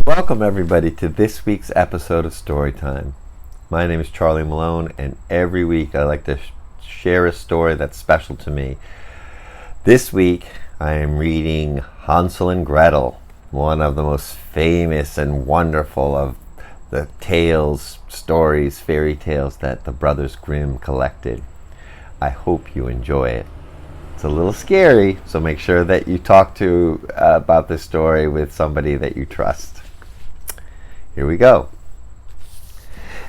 Welcome everybody to this week's episode of Storytime. My name is Charlie Malone, and every week I like to share a story that's special to me. This week I am reading Hansel and Gretel, one of the most famous and wonderful of the stories, fairy tales that the Brothers Grimm collected. I hope you enjoy it. It's a little scary, so make sure that you talk about this story with somebody that you trust. Here we go.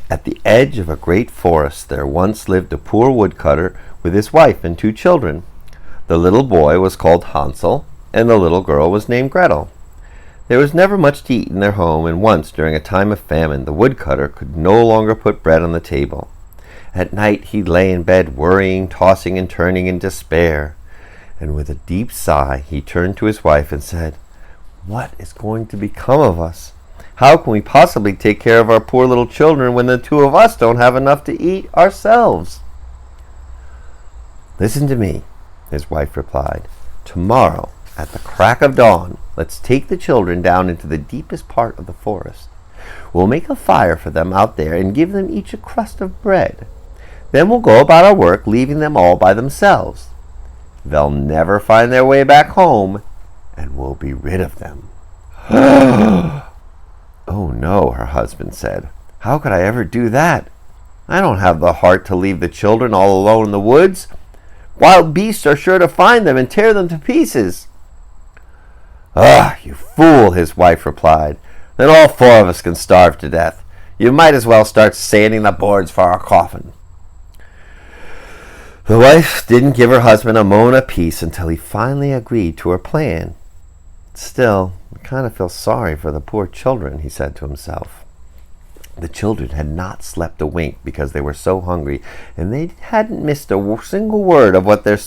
At the edge of a great forest there once lived a poor woodcutter with his wife and 2 children. The little boy was called Hansel, and the little girl was named Gretel. There was never much to eat in their home, and once, during a time of famine, the woodcutter could no longer put bread on the table. At night he lay in bed worrying, tossing and turning in despair. And with a deep sigh he turned to his wife and said, "What is going to become of us? How can we possibly take care of our poor little children when the 2 of us don't have enough to eat ourselves?" "Listen to me," his wife replied. "Tomorrow, at the crack of dawn, let's take the children down into the deepest part of the forest. We'll make a fire for them out there and give them each a crust of bread. Then we'll go about our work, leaving them all by themselves. They'll never find their way back home, and we'll be rid of them." "Oh no," her husband said. "How could I ever do that? I don't have the heart to leave the children all alone in the woods. Wild beasts are sure to find them and tear them to pieces." "Ah, you fool," his wife replied. "Then all 4 of us can starve to death. You might as well start sanding the boards for our coffin." The wife didn't give her husband a moment of peace until he finally agreed to her plan. "Still, I kind of feel sorry for the poor children," he said to himself. The children had not slept a wink because they were so hungry, and they hadn't missed a single word of what their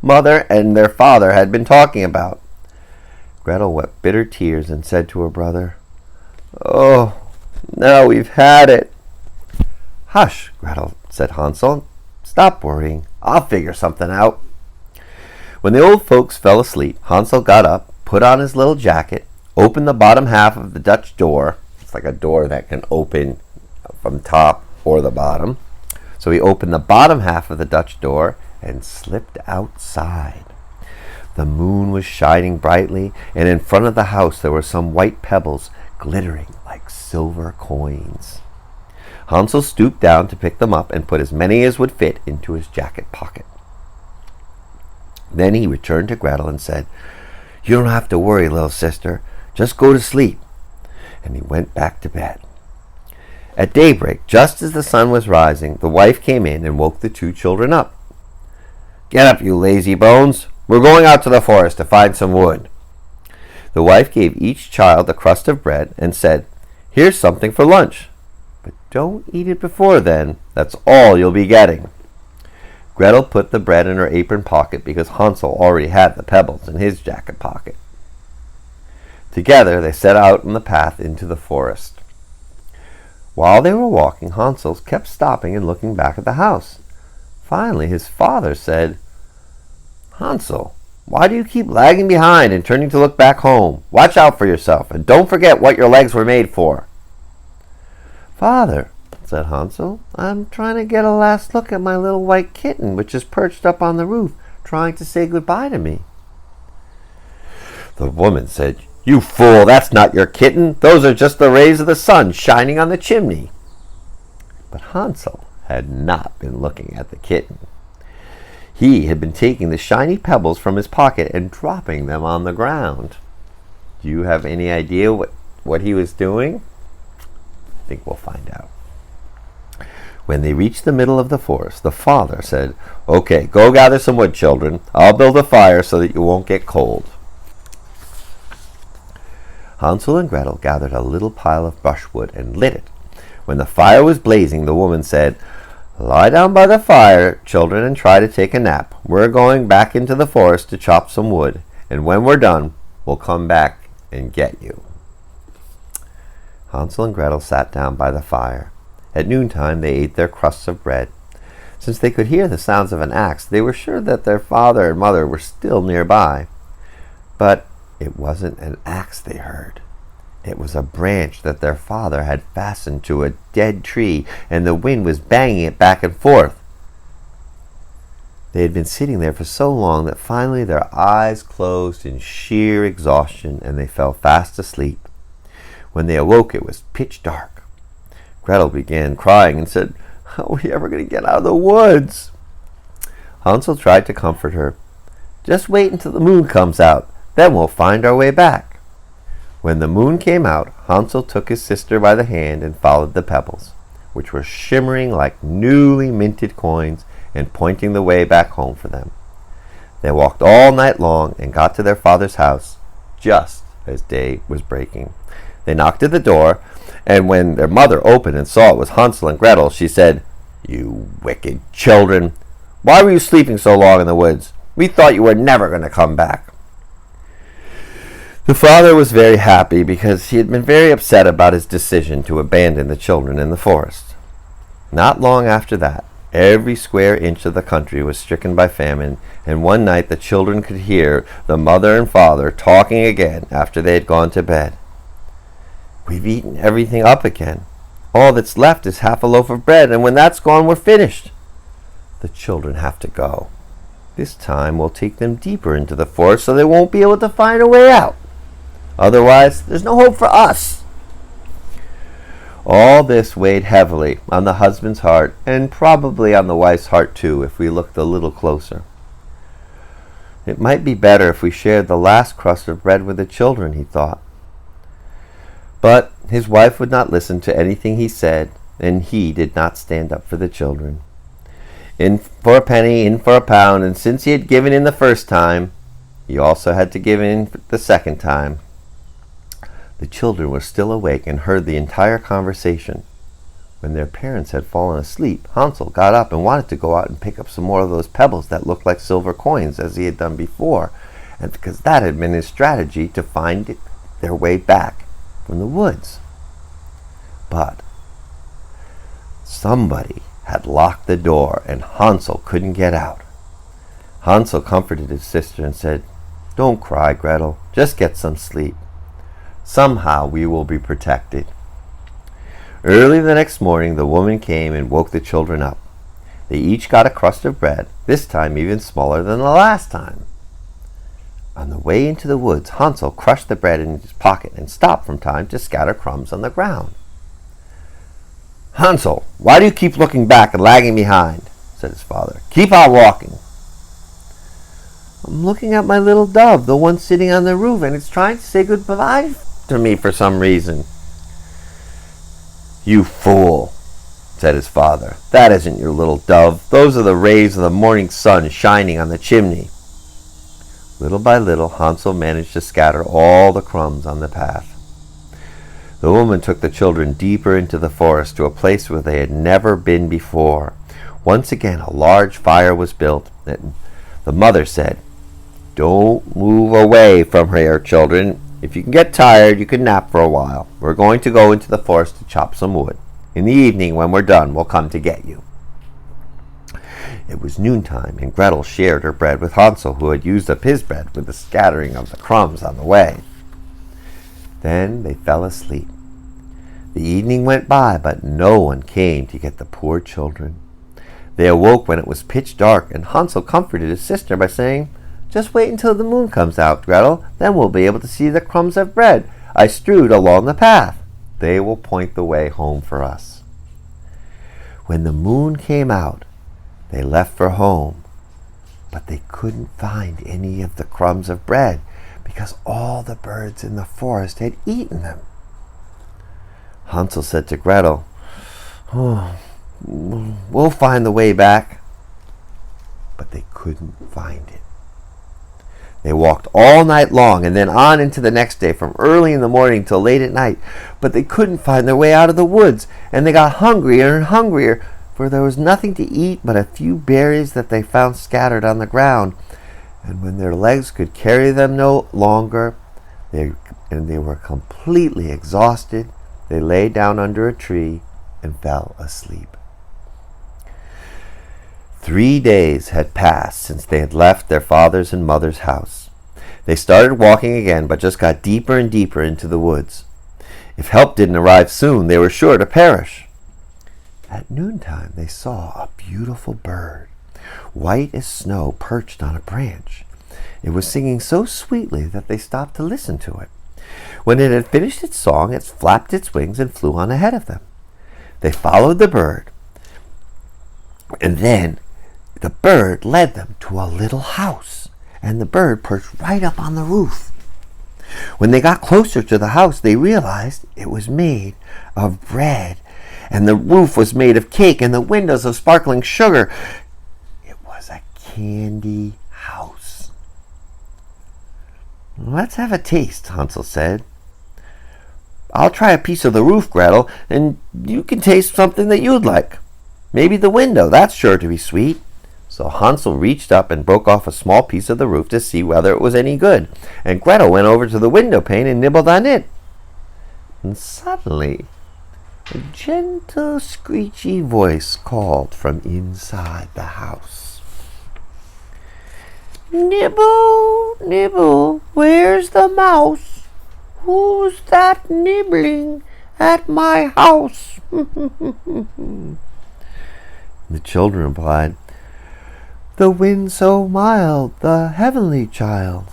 mother and their father had been talking about. Gretel wept bitter tears and said to her brother, "Oh, now we've had it." "Hush, Gretel," said Hansel. "Stop worrying. I'll figure something out." When the old folks fell asleep, Hansel got up, put on his little jacket, opened the bottom half of the Dutch door. It's like a door that can open from top or the bottom. So he opened the bottom half of the Dutch door and slipped outside. The moon was shining brightly, and in front of the house there were some white pebbles glittering like silver coins. Hansel stooped down to pick them up and put as many as would fit into his jacket pocket. Then he returned to Gretel and said, "You don't have to worry, little sister. Just go to sleep." And he went back to bed. At daybreak, just as the sun was rising, the wife came in and woke the 2 children up. "Get up, you lazy bones. We're going out to the forest to find some wood." The wife gave each child a crust of bread and said, "Here's something for lunch. But don't eat it before then. That's all you'll be getting." Gretel put the bread in her apron pocket because Hansel already had the pebbles in his jacket pocket. Together they set out on the path into the forest. While they were walking, Hansel kept stopping and looking back at the house. Finally his father said, "Hansel, why do you keep lagging behind and turning to look back home? Watch out for yourself, and don't forget what your legs were made for." "Father," said Hansel, "I'm trying to get a last look at my little white kitten, which is perched up on the roof, trying to say goodbye to me." The woman said, "You fool, that's not your kitten. Those are just the rays of the sun shining on the chimney." But Hansel had not been looking at the kitten. He had been taking the shiny pebbles from his pocket and dropping them on the ground. Do you have any idea what he was doing? I think we'll find out. When they reached the middle of the forest, the father said, "Okay, go gather some wood, children. I'll build a fire so that you won't get cold." Hansel and Gretel gathered a little pile of brushwood and lit it. When the fire was blazing, the woman said, "Lie down by the fire, children, and try to take a nap. We're going back into the forest to chop some wood, and when we're done, we'll come back and get you." Hansel and Gretel sat down by the fire. At noontime they ate their crusts of bread. Since they could hear the sounds of an axe, they were sure that their father and mother were still nearby. But it wasn't an axe they heard. It was a branch that their father had fastened to a dead tree, and the wind was banging it back and forth. They had been sitting there for so long that finally their eyes closed in sheer exhaustion, and they fell fast asleep. When they awoke, it was pitch dark. Gretel began crying and said, "How are we ever going to get out of the woods?" Hansel tried to comfort her. "Just wait until the moon comes out, then we'll find our way back." When the moon came out, Hansel took his sister by the hand and followed the pebbles, which were shimmering like newly minted coins and pointing the way back home for them. They walked all night long and got to their father's house just as day was breaking. They knocked at the door, and when their mother opened and saw it was Hansel and Gretel, she said, "You wicked children! Why were you sleeping so long in the woods? We thought you were never going to come back." The father was very happy because he had been very upset about his decision to abandon the children in the forest. Not long after that, every square inch of the country was stricken by famine, and one night the children could hear the mother and father talking again after they had gone to bed. "We've eaten everything up again. All that's left is half a loaf of bread, and when that's gone, we're finished. The children have to go. This time we'll take them deeper into the forest so they won't be able to find a way out. Otherwise, there's no hope for us." All this weighed heavily on the husband's heart, and probably on the wife's heart too, if we looked a little closer. It might be better if we shared the last crust of bread with the children, he thought. But his wife would not listen to anything he said, and he did not stand up for the children. In for a penny, in for a pound, and since he had given in the first time, he also had to give in the second time. The children were still awake and heard the entire conversation. When their parents had fallen asleep, Hansel got up and wanted to go out and pick up some more of those pebbles that looked like silver coins, as he had done before, and because that had been his strategy to find their way back from the woods. But somebody had locked the door, and Hansel couldn't get out. Hansel comforted his sister and said, "Don't cry, Gretel. Just get some sleep. Somehow we will be protected." Early the next morning, the woman came and woke the children up. They each got a crust of bread, this time even smaller than the last time. On the way into the woods, Hansel crushed the bread in his pocket and stopped from time to scatter crumbs on the ground. "Hansel, why do you keep looking back and lagging behind?" said his father. "Keep on walking." "I'm looking at my little dove, the one sitting on the roof, and it's trying to say goodbye to me for some reason." "You fool," said his father. "That isn't your little dove. Those are the rays of the morning sun shining on the chimney." Little by little, Hansel managed to scatter all the crumbs on the path. The woman took the children deeper into the forest to a place where they had never been before. Once again, a large fire was built, and the mother said, "Don't move away from here, children. If you can get tired, you can nap for a while. We're going to go into the forest to chop some wood. In the evening, when we're done, we'll come to get you." It was noontime, and Gretel shared her bread with Hansel, who had used up his bread with the scattering of the crumbs on the way. Then they fell asleep. The evening went by, but no one came to get the poor children. They awoke when it was pitch dark, and Hansel comforted his sister by saying, "Just wait until the moon comes out, Gretel. Then we'll be able to see the crumbs of bread I strewed along the path. They will point the way home for us." When the moon came out, they left for home, but they couldn't find any of the crumbs of bread because all the birds in the forest had eaten them. Hansel said to Gretel, "Oh, we'll find the way back." But they couldn't find it. They walked all night long and then on into the next day, from early in the morning till late at night, but they couldn't find their way out of the woods, and they got hungrier and hungrier, for there was nothing to eat but a few berries that they found scattered on the ground. And when their legs could carry them no longer, and they were completely exhausted, they lay down under a tree and fell asleep. 3 days had passed since they had left their father's and mother's house. They started walking again, but just got deeper and deeper into the woods. If help didn't arrive soon, they were sure to perish. At noontime, they saw a beautiful bird, white as snow, perched on a branch. It was singing so sweetly that they stopped to listen to it. When it had finished its song, it flapped its wings and flew on ahead of them. They followed the bird, and then the bird led them to a little house, and the bird perched right up on the roof. When they got closer to the house, they realized it was made of bread, and the roof was made of cake, and the windows of sparkling sugar. It was a candy house. "Let's have a taste," Hansel said. "I'll try a piece of the roof, Gretel, and you can taste something that you'd like. Maybe the window, that's sure to be sweet." So Hansel reached up and broke off a small piece of the roof to see whether it was any good, and Gretel went over to the window pane and nibbled on it. And suddenly, a gentle, screechy voice called from inside the house. "Nibble, nibble, where's the mouse? Who's that nibbling at my house?" The children replied, "The wind so mild, the heavenly child."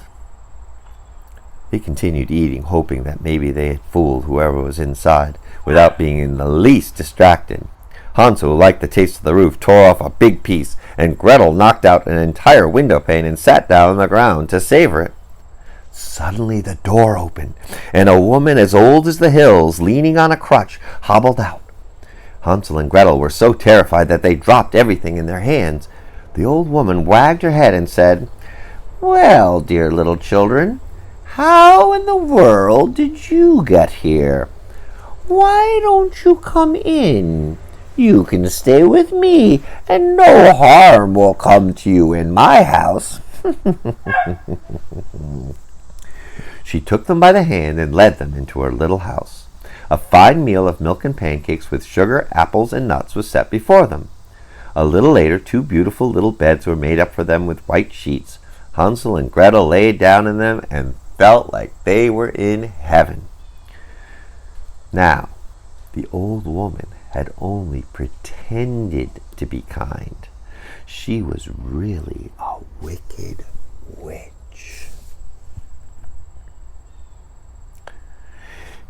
They continued eating, hoping that maybe they had fooled whoever was inside, without being in the least distracted. Hansel, who liked the taste of the roof, tore off a big piece, and Gretel knocked out an entire window pane and sat down on the ground to savor it. Suddenly the door opened, and a woman as old as the hills, leaning on a crutch, hobbled out. Hansel and Gretel were so terrified that they dropped everything in their hands. The old woman wagged her head and said, "Well, dear little children, how in the world did you get here? Why don't you come in? You can stay with me, and no harm will come to you in my house." She took them by the hand and led them into her little house. A fine meal of milk and pancakes with sugar, apples, and nuts was set before them. A little later, 2 beautiful little beds were made up for them with white sheets. Hansel and Gretel lay down in them and felt like they were in heaven. Now, the old woman had only pretended to be kind. She was really a wicked witch,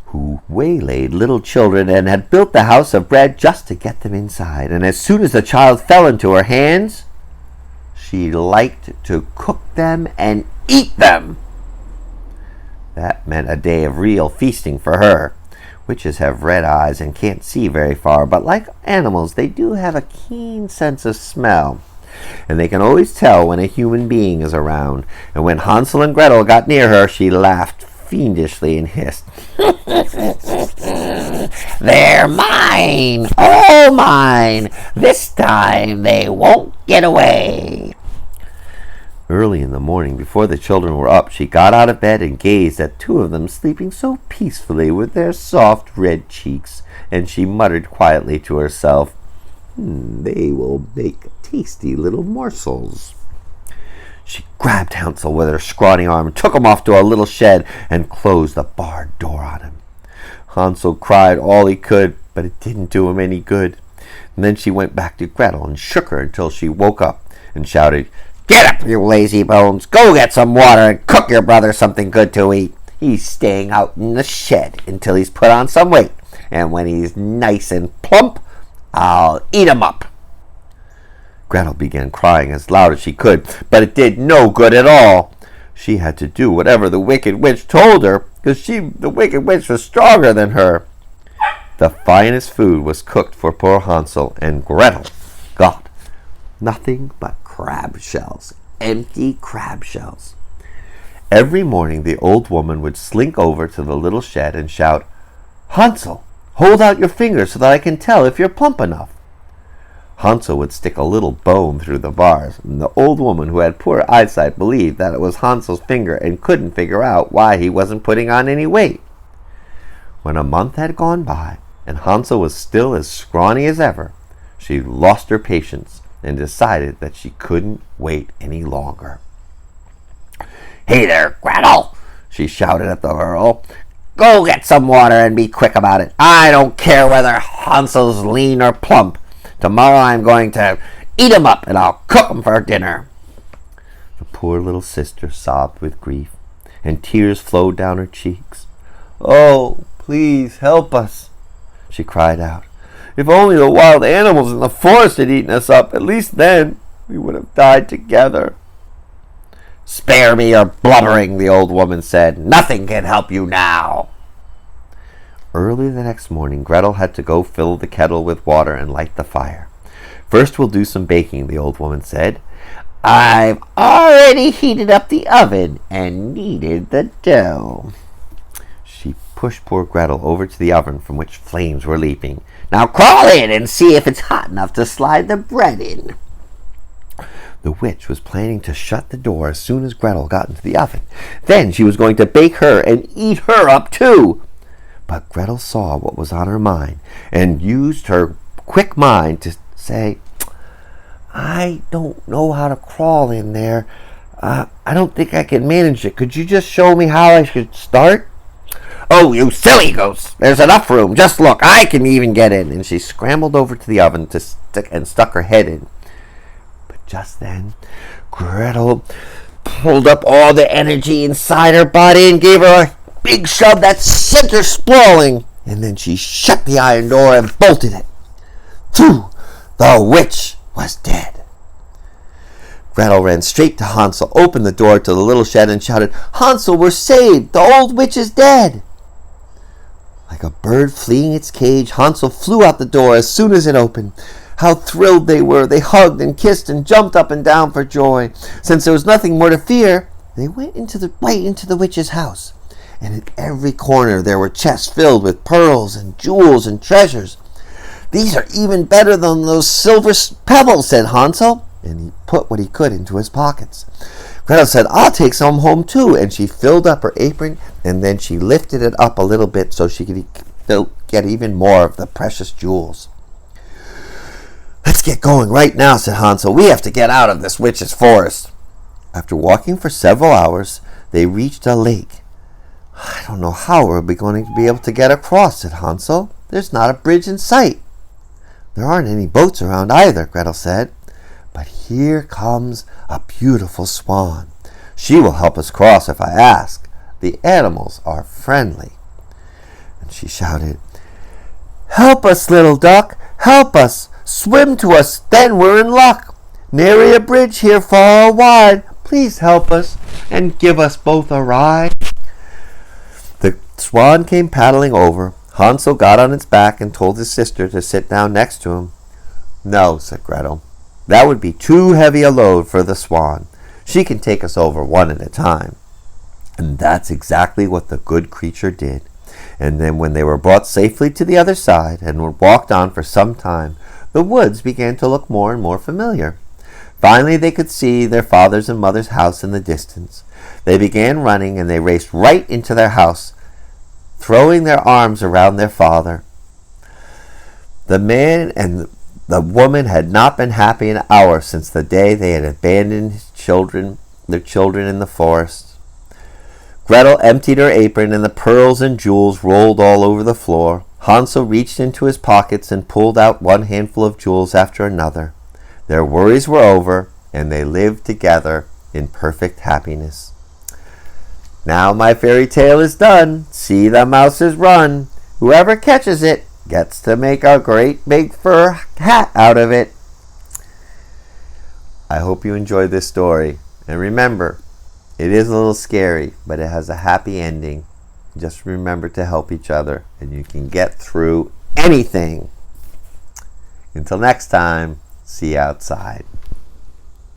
who waylaid little children and had built the house of bread just to get them inside. And as soon as the child fell into her hands, she liked to cook them and eat them. That meant a day of real feasting for her. Witches have red eyes and can't see very far, but like animals, they do have a keen sense of smell, and they can always tell when a human being is around. And when Hansel and Gretel got near her, she laughed fiendishly and hissed, "They're mine, all mine. This time they won't get away." Early in the morning, before the children were up, she got out of bed and gazed at 2 of them sleeping so peacefully with their soft red cheeks, and she muttered quietly to herself, "They will make tasty little morsels." She grabbed Hansel with her scrawny arm, took him off to a little shed, and closed the barred door on him. Hansel cried all he could, but it didn't do him any good. And then she went back to Gretel and shook her until she woke up and shouted, "Get up, you lazy bones! Go get some water and cook your brother something good to eat. He's staying out in the shed until he's put on some weight, and when he's nice and plump, I'll eat him up." Gretel began crying as loud as she could, but it did no good at all. She had to do whatever the wicked witch told her, because the wicked witch was stronger than her. The finest food was cooked for poor Hansel, and Gretel got nothing but crab shells, empty crab shells. Every morning the old woman would slink over to the little shed and shout, "Hansel, hold out your finger so that I can tell if you're plump enough." Hansel would stick a little bone through the bars, and the old woman, who had poor eyesight, believed that it was Hansel's finger and couldn't figure out why he wasn't putting on any weight. When a month had gone by and Hansel was still as scrawny as ever, she lost her patience and decided that she couldn't wait any longer. "Hey there, Gretel!" she shouted at the girl. Go get some water and be quick about it. I don't care whether Hansel's lean or plump. Tomorrow I'm going to eat him up, and I'll cook him for dinner." The poor little sister sobbed with grief, and tears flowed down her cheeks. "Oh, please help us," she cried out. "If only the wild animals in the forest had eaten us up, at least then we would have died together." "Spare me your blubbering," the old woman said. "Nothing can help you now." Early the next morning, Gretel had to go fill the kettle with water and light the fire. "First we'll do some baking," the old woman said. "I've already heated up the oven and kneaded the dough." She pushed poor Gretel over to the oven from which flames were leaping. "Now crawl in and see if it's hot enough to slide the bread in." The witch was planning to shut the door as soon as Gretel got into the oven. Then she was going to bake her and eat her up too. But Gretel saw what was on her mind and used her quick mind to say, "I don't know how to crawl in there. I don't think I can manage it. Could you just show me how I should start?" "Oh, you silly goose! There's enough room. Just look. I can even get in." And she scrambled over to the oven and stuck her head in. Just then, Gretel pulled up all the energy inside her body and gave her a big shove that sent her sprawling. And then she shut the iron door and bolted it. Phew! The witch was dead. Gretel ran straight to Hansel, opened the door to the little shed, and shouted, "Hansel, we're saved! The old witch is dead!" Like a bird fleeing its cage, Hansel flew out the door as soon as it opened. How thrilled they were! They hugged and kissed and jumped up and down for joy. Since there was nothing more to fear, they went right into the witch's house. And in every corner there were chests filled with pearls and jewels and treasures. "These are even better than those silver pebbles," said Hansel, and he put what he could into his pockets. Gretel said, "I'll take some home too," and she filled up her apron, and then she lifted it up a little bit so she could get even more of the precious jewels. "Let's get going right now," said Hansel. "We have to get out of this witch's forest." After walking for several hours, they reached a lake. "I don't know how we're going to be able to get across," said Hansel. "There's not a bridge in sight." "There aren't any boats around either," Gretel said. "But here comes a beautiful swan. She will help us cross if I ask. The animals are friendly." And she shouted, "Help us, little duck! Help us! Swim to us, then we're in luck. Nary a bridge here far or wide. Please help us and give us both a ride." The swan came paddling over. Hansel got on its back and told his sister to sit down next to him. "No," said Gretel. "That would be too heavy a load for the swan. She can take us over one at a time." And that's exactly what the good creature did. And then when they were brought safely to the other side and were walked on for some time, the woods began to look more and more familiar. Finally, they could see their father's and mother's house in the distance. They began running, and they raced right into their house, throwing their arms around their father. The man and the woman had not been happy an hour since the day they had abandoned their children in the forest. Gretel emptied her apron, and the pearls and jewels rolled all over the floor. Hansel reached into his pockets and pulled out one handful of jewels after another. Their worries were over, and they lived together in perfect happiness. Now my fairy tale is done. See the mouses run. Whoever catches it gets to make a great big fur hat out of it. I hope you enjoyed this story. And remember, it is a little scary, but it has a happy ending. Just remember to help each other, and you can get through anything. Until next time, see you outside.